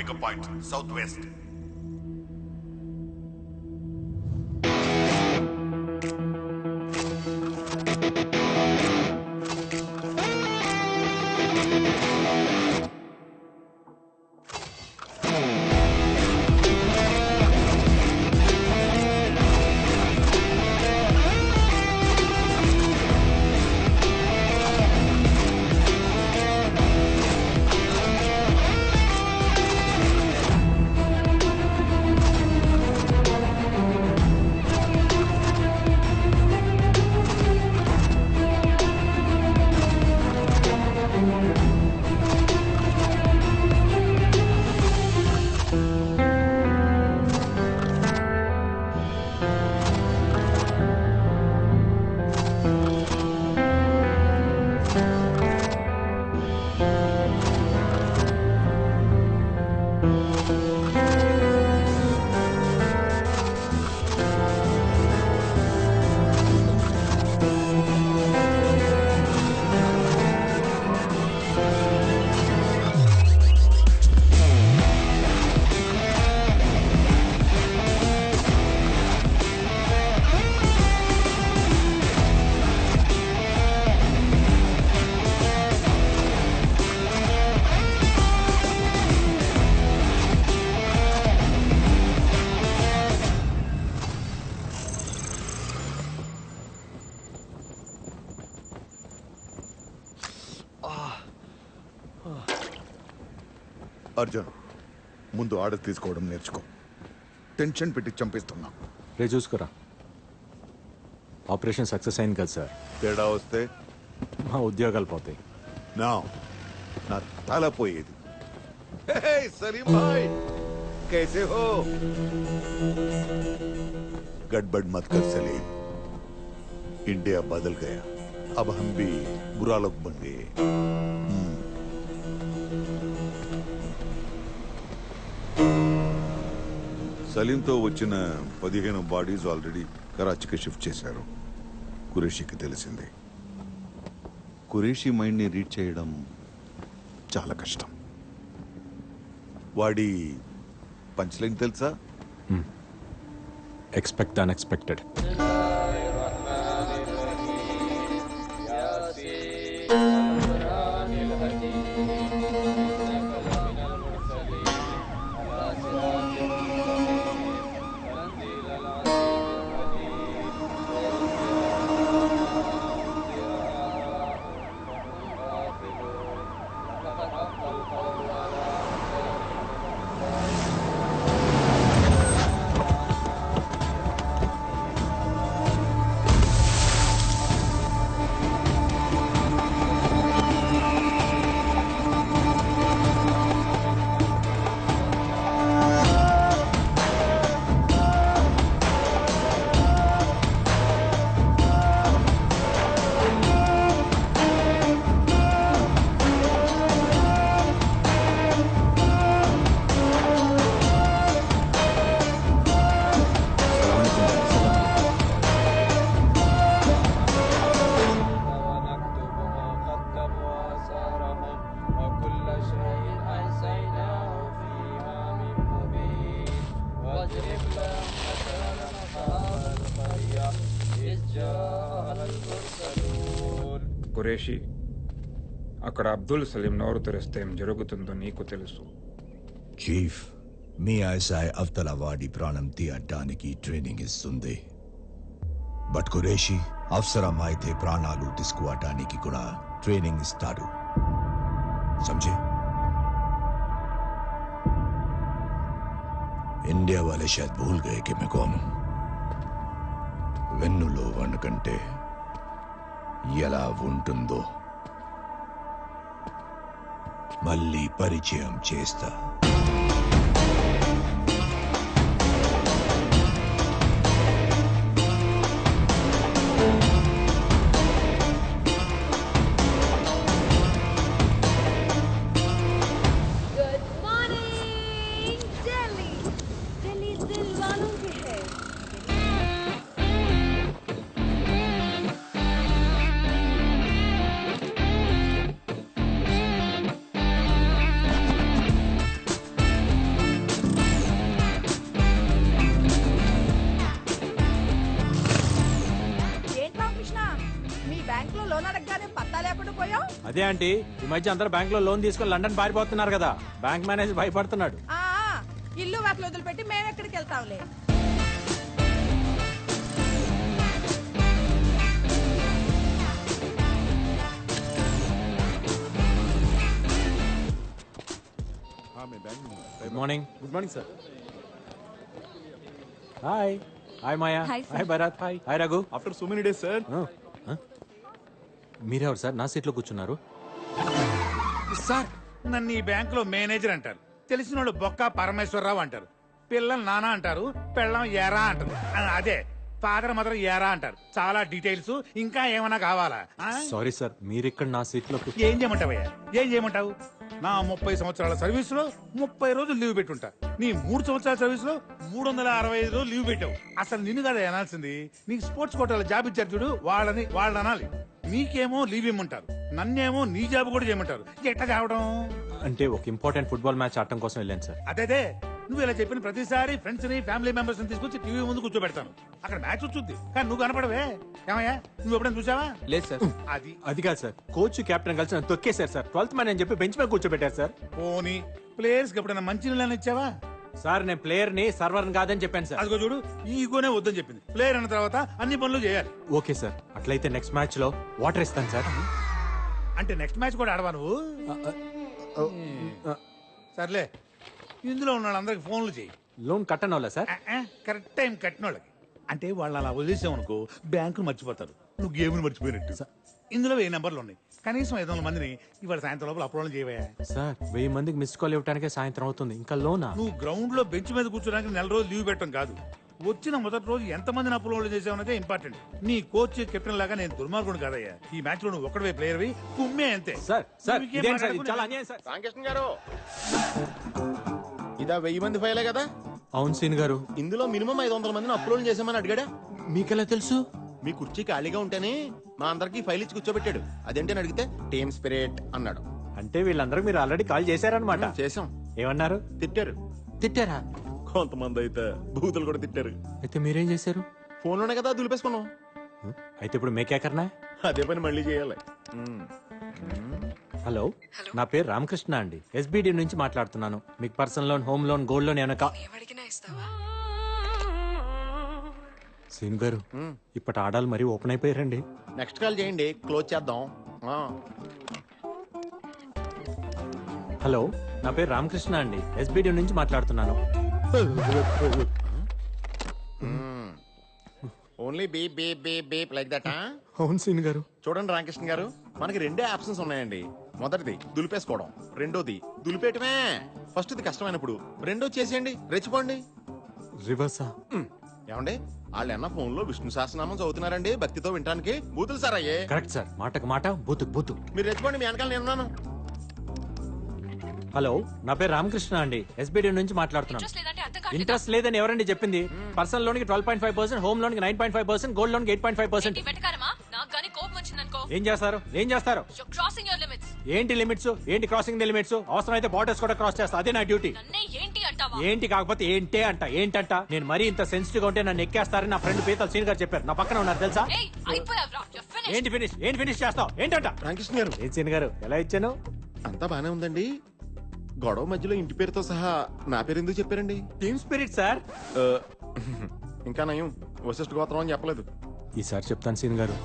pick a point. Southwest. Arjun, ముందు order తీసుకోవడం నేర్చుకో. టెన్షన్ పెట్టి చంపిస్తున్నా. రే చూసుకురా, ఆపరేషన్ సక్సెస్ అయింది కదా సార్. తేడా వస్తే మా ఉద్యోగాలు పోతాయి. నా తల పోయేది. సలీం భాయ్, कैसे हो? गड़बड़ मत कर सलीम. इंडिया बदल गया. अब हम भी बुरा लोग बन गए. సలీంతో వచ్చిన 15 బాడీస్ ఆల్రెడీ కరాచీకి షిఫ్ట్ చేశారు. కురేషికి తెలిసింది. కురేషి మైండ్ని రీడ్ చేయడం చాలా కష్టం. వాడి పంచ్ లైన్ తెలుసా? Expect unexpected. కురేషి, అక్కడ అబ్దుల్ సలీం నోరు తెరిస్తే ఏం జరుగుతుందో నీకు తెలుసు. చీఫ్, మీ ఐఎస్ఐ అఫ్తలవాడి ప్రాణం తీయడానికి ట్రైనింగ్ ఇస్తుంది. బట్ కురేషి అవసరమైతే ప్రాణాలు తీసుకోవటానికి కూడా ట్రైనింగ్ ఇస్తాడు. समझे? इंडिया वाले शायद भूल गए कि मैं कौन हूं. వెన్నులో వణుకంటే ఎలా ఉంటుందో మళ్ళీ పరిచయం చేస్తా. అదే ఆంటీ ఈ మధ్య అందరూ బ్యాంక్ లో లోన్ తీసుకొని లండన్ పారిపోతున్నారు కదా, బ్యాంక్ మేనేజర్ భయపడుతున్నాడు. ఇల్లు వాటిలో వదిలిపెట్టి మేము ఎక్కడికి వెళ్తాంలే. Good morning. Good morning sir. Hi. Hi Maya. Hi Bharat. Hi. Hi Raghu. After so many days sir. మీరెవరు సార్ నా సీట్లో కూర్చున్నారు? సార్ నన్ను ఈ బ్యాంక్ లో మేనేజర్ అంటారు, తెలిసిన వాళ్ళు బొక్క పరమేశ్వరరావు అంటారు, పిల్లలు నానా అంటారు, పెళ్ళం ఏరా అంటారు, అదే ఫాదర్ మదర్ ఏరా అంటారు. చాలా డీటెయిల్స్ ఇంకా ఏమైనా కావాలా? సారీ సార్, మీరు ఇక్కడ నా సీట్లో ఏం చేయమంటావయ్యా? ఏం చేయమంటావు? నా 30 సంవత్సరాల సర్వీస్ లో 30 రోజులు లీవ్ పెట్టుంటా. నీ 3 సంవత్సరాల సర్వీస్ లో 365 రోజులు లీవ్ పెట్టావు. అసలు నిన్ను కదా అనాల్సింది. నీకు స్పోర్ట్స్ కోటాలో జాబ్ ఇచ్చారు చూడు, వాళ్ళని అనాలి. నీకేమో లీవ్ ఇమ్మంటారు, నన్నేమో నీ జాబ్ కూడా చేయమంటారు. ఎట్లా కావడం? అంటే ఒక ఇంపార్టెంట్ ఫుట్బాల్ మ్యాచ్ ఆడటం కోసం వెళ్ళాను సార్. అదే నువ్వు ఇలా చెప్పిన ప్రతిసారి ఫ్రెండ్స్ ని ఫ్యామిలీ మెంబర్స్ ని తీసుకొచ్చి టీవీ ముందు కూర్చోబెడతాను. అక్కడ మ్యాచ్ వచ్చుద్ది కానీ నువ్వు కనపడవే. ఏమయ్యా నువ్వు ఎప్పుడైనా చూసావా? లేదు సార్. అది కాదు సార్, కోచ్ కెప్టెన్ కలిసి నన్ను తొక్కేశారు సార్. 12th మ్యాన్ అని చెప్పి బెంచ్ మీద కూర్చోబెట్టారు సార్. పోనీ ప్లేయర్స్ కి ఎప్పుడైనా మంచి నీళ్ళని ఇచ్చావా? సార్ నేను ప్లేయర్ ని సర్వర్ కాదని చెప్పాను సార్. అదిగో చూడు, ఈ ఈగోనే వద్దని చెప్పింది. ప్లేయర్ అన్న తర్వాత అన్ని పనులు చేయాలి. ఓకే సార్, అట్లయితే నెక్స్ట్ మ్యాచ్ లో వాటర్ ఇస్తాను సార్. అంటే నెక్స్ట్ మ్యాచ్ కూడా ఆడవా నువ్వు? సర్లే, ఇందులో ఉన్న వాళ్ళందరికి ఫోన్లు చేయి. లోన్ కట్టను వాళ్ళ సార్? కరెక్ట్ టైం కట్టిన వాళ్ళకి. అంటే వాళ్ళు అలా వదిలేసామనుకో బ్యాంకును మర్చిపోతారు, నువ్వు గేమ్ను మర్చిపోయినట్టు. ఇందులో 1000 నెంబర్లు ఉన్నాయి, కనీసం 500 మందిని ఇవాళ సాయంత్రం లోపల అప్రోల్ చేయవా? సార్ 1000 మందికి మిస్ కాల్ ఇవ్వడానికే సాయంత్రం అవుతుంది, ఇంకా లోనా? నువ్వు గ్రౌండ్ లో బెంచ్ మీద కూర్చోడానికి 4 రోజులు లీవ్ పెట్టడం కాదు, వచ్చిన మొదటి రోజు ఎంత మందిని అప్రోల్ చేసావనేదే ఇంపార్టెంట్. నీ కోచ్ కెప్టెన్ లాగా నేను దుర్మార్గుడు కాదయ్యా. ఈ మ్యాచ్ లో నువ్వు ఒక్కడే ప్లేయర్వి, కుమ్మే అంతే. సార్ సార్ నువ్వు ఇంకేం ఇదేం సార్, ఇది మాట్లాడకు. చాలా అన్యాయం సార్. రామకృష్ణ గారు, ఇదా 1000 మంది ఫైలే కదా? అవును సీన్ గారు. ఇందులో మినిమం 500 మందిని అప్లోడ్ చేసామని అడిగాడా? మీకెలా తెలుసు? మీ కుర్చీ ఖాళీగా ఉంటేనే మా అందరికి ఫైల్ ఇచ్చి కూర్చోబెట్టాడు. అదేంటని అడిగితే టీమ్ స్పిరిట్ అన్నాడు. అంటే వీళ్ళందరూ మీరు ఆల్రెడీ కాల్ చేశారనమాట. చేసాం. ఏమన్నారు? తిట్టారు. తిట్టారా? కొంతమంది అయితే బూతులు కూడా తిట్టారు. అయితే మీరేం చేశారు? ఫోన్లోనే కదా దులిపేసుకున్నాం. అయితే ఇప్పుడు మేకేకర్నా? అదే పని మళ్ళీ చేయాలి. హలో, నా పేరు రామకృష్ణ అండి, ఎస్బిడి నుంచి మాట్లాడుతున్నాను. మీకు personal loan, home loan, gold loan ఏమైనా సీన్ గారు ఇప్పటి ఆడాలు మరీ ఓపెన్ అయిపోయారండి. నెక్స్ట్ కాల్ చేయండి, క్లోజ్ చేద్దాం. హలో, నా పేరు రామకృష్ణ అండి, ఎస్బిడి నుంచి మాట్లాడుతున్నాను. Only beep beep beep beep like that. అవును సీన్ గారు. చూడండి రామకృష్ణ గారు, మనకి 2 ఆప్షన్స్ ఉన్నాయండి. మొదటిది దులిపేసుకోవడం, రెండోది దులిపేయటమే. ఫస్ట్ది కష్టమైనప్పుడు రెండోది చేసేయండి, రెచ్చిపోండి. రివర్సా? ఏమండి వాళ్ళు అన్న ఫోన్ లో విష్ణు సహస్రనామం చదువుతున్నారండి భక్తితో వినడానికి. బూతులు సార్ అయ్యే. కరెక్ట్ సార్, మాటకు మాట, బూతుకు బూతు. మీరు రెచ్చిపోండి, మీ వెనకాల నేనున్నాను. హలో, నా పేరు రామకృష్ణ అండి, ఎస్బిడి నుంచి మాట్లాడుతున్నాను. ఇంట్రెస్ట్ లేదని ఎవరండి చెప్పింది? పర్సనల్ లోన్ కి 12.5%, హోమ్ లోన్ కి 9.5%, గోల్డ్ లోన్ కి 8.5%. ఏం చేస్తారు? ఏం చేస్తారు? ఏంటి లిమిట్స్? ఏంటి క్రాసింగ్ ది లిమిట్స్? అవసరం అయితే బార్డర్స్ కూడా క్రాస్ చేస్తా, అదే నా డ్యూటీ. ఏంటి కాకపోతే ఏంటే అంట. ఏంటంట? నేను మరీ ఇంత సెన్సిటివ్ గా ఉంటే నన్ను ఎక్కేస్తారని నా ఫ్రెండ్ పీతల్ సీన్ గారు చెప్పారు. నా పక్కన ఉన్నారు తెలుసా? ఏంటి ఫినిష్? ఏంటి ఫినిష్ చేస్తావు? ఏంటంట? రామకృష్ణ గారు, ఏం సీన్ గారు ఎలా ఇచ్చాను? అంతా బానే ఉందండి. గొడవ మధ్యలో ఇంటి పేరుతో సహా నా పేరు ఎందుకు చెప్పారండి? Team spirit sir. ఇంకా నయం వశిష్ఠ గోత్రం అని చెప్పలేదు. ఈసారి చెప్తాను సీన్ గారు.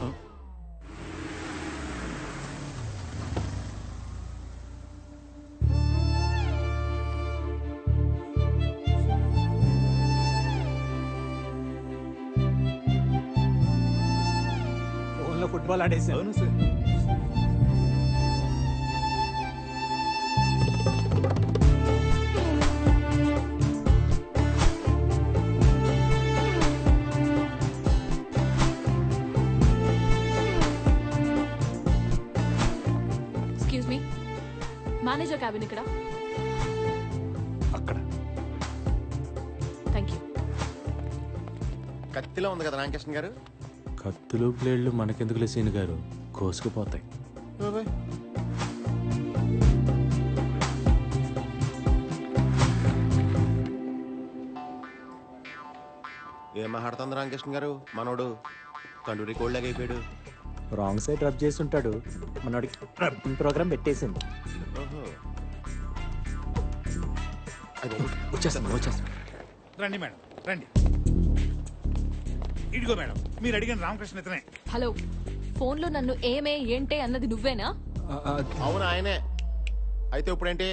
ఫోన్లో ఫుట్బాల్ ఆడేసాను. అవును sir. Excuse me, manager cabin ఇక్కడ. అక్కడ. Thank you. కత్తిలో ఉంది కదా రామకృష్ణ గారు. కత్తులు బ్లేడ్లు మనకెందుకులే సీన్ గారు, కోసుకుపోతాయి. ఏం మాట్లాడుతుంది రామకృష్ణ గారు? మనోడు తండ్రి కోళ్ళగా అయిపోయాడు. రాంగ్ సైడ్ రబ్ చేసి ఉంటాడు మనోడికి రబ్బింగ్ ప్రోగ్రామ్ పెట్టేసింది. వచ్చేస్తాను. రండి మేడం రండి. ఇదిగో మేడం మీరు అడిగిన రామకృష్ణ ఇతనే. హలో, ఫోన్ లో నన్ను ఏమే ఏంటే అన్నది నువ్వేనా? అవును ఆయనే. అయితే ఇప్పుడేంటి?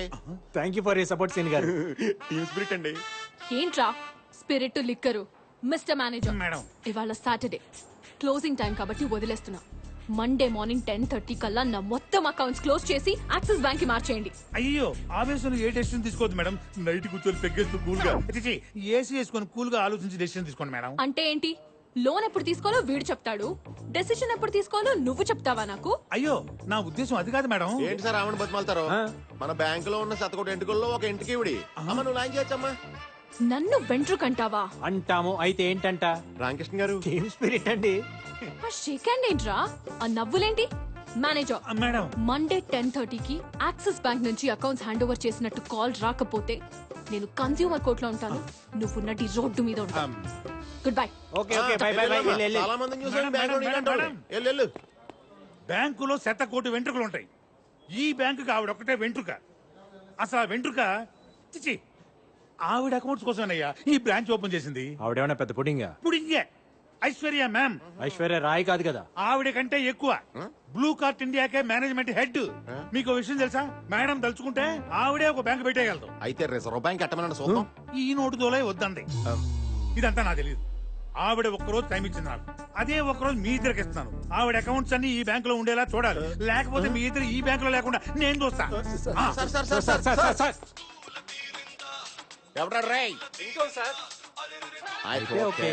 Thank you for you support సీన్ గారు. టీమ్ స్పిరిట్ అండి. ఏంట్రా spirit liquor? Mister manager, madam ఇవాళ సాటర్డే క్లోజింగ్ టైం కాబట్టి వదిలేస్తున్నా. మండే మార్నింగ్ 10:30 కల్లా నా మొత్తం అకౌంట్స్ క్లోజ్ చేసి యాక్సిస్ బ్యాంక్ కి మార్చేయండి. అయ్యో ఆవేశంలో ఏ డెసిషన్ తీసుకోవద్దు మేడం. నైట్ కూర్చొని పెగ్గేస్తూ కూల్ గా ఏసీ వేసుకొని కూల్ గా ఆలోచించి డెసిషన్ తీసుకోండి మేడం. అంటే ఏంటి? లోన్ ఎప్పుడు తీసుకోవాలో వీడు చెప్తాడు, డెసిషన్ ఎప్పుడు తీసుకోవాలో నువ్వు చెప్తావా నాకు? అయ్యో నా ఉద్దేశం అది కాదు మేడం. ఏంటి సార్ ఆమెను బతిమాలతారు? మన బ్యాంక్ లో ఉన్న శతకోటి ఎంటుకల్లో ఒక ఇంటికి ఇవిడి. అమ్మ నువ్వు లాంచ్ చేయొచ్చమ్మా. నన్ను వెంట్రుకంటావా? అంటాము. అయితే ఏంటంట? రామకృష్ణ గారు టీమ్ స్పిరిట్ అండి. ఆ షేక్ హ్యాండ్ ఏంట్రా? ఆ నవ్వులేంటి? మేనేజర్, మేడం మండే 10:30కి యాక్సిస్ బ్యాంక్ నుంచి అకౌంట్స్ హ్యాండ్ ఓవర్ చేసినట్టు కాల్ రాకపోతే నేను కన్స్యూమర్ కోర్ట్ లో ఉంటాను, నువ్వు నటి రోడ్డు మీద ఉంటాను. Good bye. Okay okay by by by. చాలా మందిని చూసాను మేడం, బ్యాంక్ మేడం, మేడం. వెళ్ళు. బ్యాంకులో శతకోటి వెంట్రుకలు ఉంటాయి. ఈ బ్యాంకుకి ఆవిడ ఒకటే వెంట్రుక. అసలు ఆ వెంట్రుక చిచి ఆవిడ అకౌంట్స్ కోసమేనయ్యా ఈ బ్రాంచ్ ఓపెన్ చేసింది. ఆవిడేమన్నా పెద్ద పుడింగా? ఇప్పుడు ఇంకే ఐశ్వర్య మ్యామ్ ఐశ్వర్య రాయ్ కాదు కదా. ఆవిడ కంటే ఎక్కువ బ్లూ కార్ట్ ఇండియాకే మేనేజ్మెంట్ హెడ్. మీకు విషయం తెలుసా? మేడం తలుచుకుంటే ఆవిడే ఒక బ్యాంక్ పెట్టేయగలదు. అయితే రిజర్వ్ బ్యాంక్ ఎట్టమన్నా చూద్దాం. ఈ నోటు తోలే వద్దంది. ఇదంతా నాకు తెలియదు. ఆవిడ ఒక్కరోజు టైం ఇచ్చింది నాకు. అదే ఒక్కరోజు మీ ఇద్దరికి ఇస్తున్నాను. ఆవిడ అకౌంట్స్ అన్ని ఈ బ్యాంక్ లో ఉండేలా చూడాలి. లేకపోతే మీ ఇద్దరు ఈ బ్యాంక్ లో లేకుండా నేను చూస్తా. ఎవరా రై? ఓకే.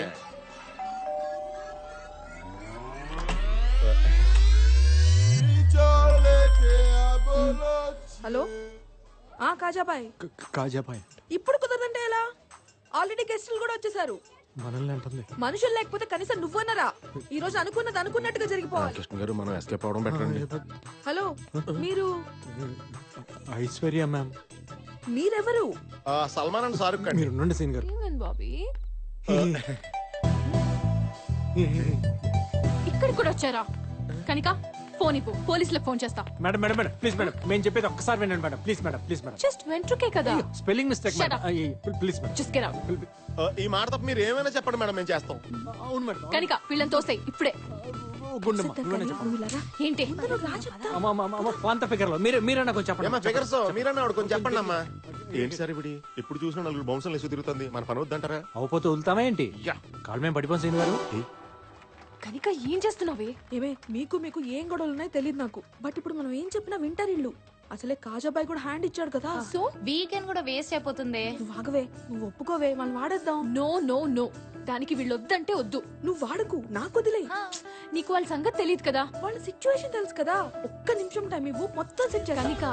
హలో కాజాబాయ్, కాజాబాయ్ ఇప్పుడు కుదరదంటే ఎలా? ఆల్రెడీ గెస్టులు కూడా వచ్చేసారు. మనల్ని అంటుంది. మనుషులు లేకపోతే కనీసం నువ్వన్నరా? ఈ రోజు అనుకున్నది అనుకున్నట్టుగా జరిగిపోవాలి. కృష్ణ గారు మనం ఎస్కేప్ అవడం బెటర్ అండి. హలో, మీరు ఐశ్వర్య మ్యామ్. మీరెవరు? సల్మాన్ అండ్ షారుఖ్ అండి. మీరు ఉండండి సీన్ గారు. ఏమైంది బాబీ? ఇక్కడికి కూడా వచ్చారా? కనిక ఫోన్ ఇవ్వు, పోలీసులకు ఫోన్ చేస్తా. Madam madam madam please madam, మేము చెప్పేది ఒక్కసారి వినండి madam. Please madam, please madam. Just వెంట్రుకే కదా. Spelling mistake Shut madam. up. Please madam. Just get out. ఈ మాట తప్ప మీరు ఏమైనా చెప్పండి మేడం, మేము చేస్తాం. అవును మేడం. కనిక వీళ్ళని తోసేయ్ ఇప్పుడే. గుండమ్మ నువ్వేనా చెప్పండి. నువ్వు ఇలారా? ఏంటి? పాంత ఫిగర్ లో మీరన్నా కొంచెం చెప్పండి. ఏమా ఫిగర్స్ మీరన్నా ఆవిడ కొంచెం చెప్పండి అమ్మా. ఏంటి సార్ ఇప్పుడు ఎప్పుడు చూసినా నలుగురు బౌన్సర్లు వేసి తిరుగుతుంది. మన పని వద్దంటారా? అవపోతే వదులుతామా ఏంటి? కాళ్ళు మేము పడిపోం సీన్ గారు. కనిక ఏం చేస్తున్నావే? ఏమే మీకు మీకు ఏం గొడవలు ఉన్నాయో తెలియదు నాకు. బట్ ఇప్పుడు మనం ఏం చెప్పినా వింటారు ఇల్లు. అసలే కాజాబాయ్ కూడా హ్యాండ్ ఇచ్చాడు కదా. సో వీకెండ్ కూడా వేస్ట్ అయిపోతుంది. నువ్వు ఆగవే, నువ్వు ఒప్పుకోవే, వాళ్ళు వాడేద్దాం. నో నో నో, దానికి వీళ్ళు వద్దంటే వద్దు. నువ్వు వాడకు, నాకు వదిలే. నీకు వాళ్ళ సంగతి తెలియదు కదా. వాళ్ళ సిచ్యువేషన్ తెలుసు కదా. ఒక్క నిమిషం టైం ఇవ్వు, మొత్తం సెట్ చేస్తా. కనిక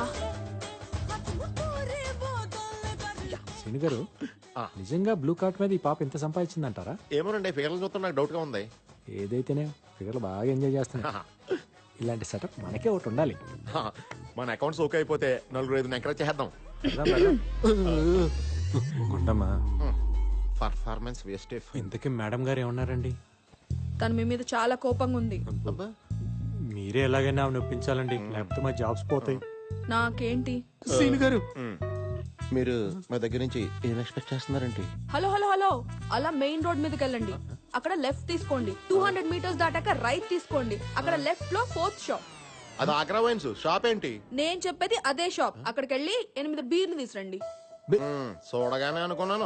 సీన్ గారు, నిజంగా బ్లూ కార్ట్ మీద ఈ పాప ఎంత సంపాదించిందంటారా? ఏమోనండి ఫిగర్లు చూస్తే నాకు డౌట్ గా ఉంది. ఏదైతేనే ఫిగర్లు బాగా ఎంజాయ్ చేస్తున్నా. ఇలాంటి సెటప్ మనకే ఒకటి ఉండాలి. మన అకౌంట్స్ ఓకే అయిపోతే నలుగురు ఐదు ఎంకరేజ్ చేద్దాం. గుండమ్మా, పర్ఫార్మెన్స్ వేస్ట్. ఇంతకీ మేడం గారు ఏమన్నారండి? తను మీ మీద చాలా కోపంగా ఉంది. మీరే ఎలాగైనా ఆమె ఒప్పించాలండి, లేకపోతే మా జాబ్స్ పోతాయి. నాకేంటి? సీన్ గారు, మీరు మా దగ్గర నుంచి ఏం ఎక్స్పెక్ట్ చేస్తున్నారండి? హలో హలో హలో, అలా మెయిన్ రోడ్ మీదకి వెళ్ళండి. అక్కడ లెఫ్ట్ తీసుకోండి. 200 మీటర్స్ దాటాక రైట్ తీసుకోండి. అక్కడ లెఫ్ట్ లో 4th షాప్. అది ఆగ్రా వైన్స్ షాప్ ఏంటి? నేను చెప్పేది అదే షాప్. అక్కడికి వెళ్ళి 8 బీర్లు తీసురండి. చూడగానే అనుకున్నాను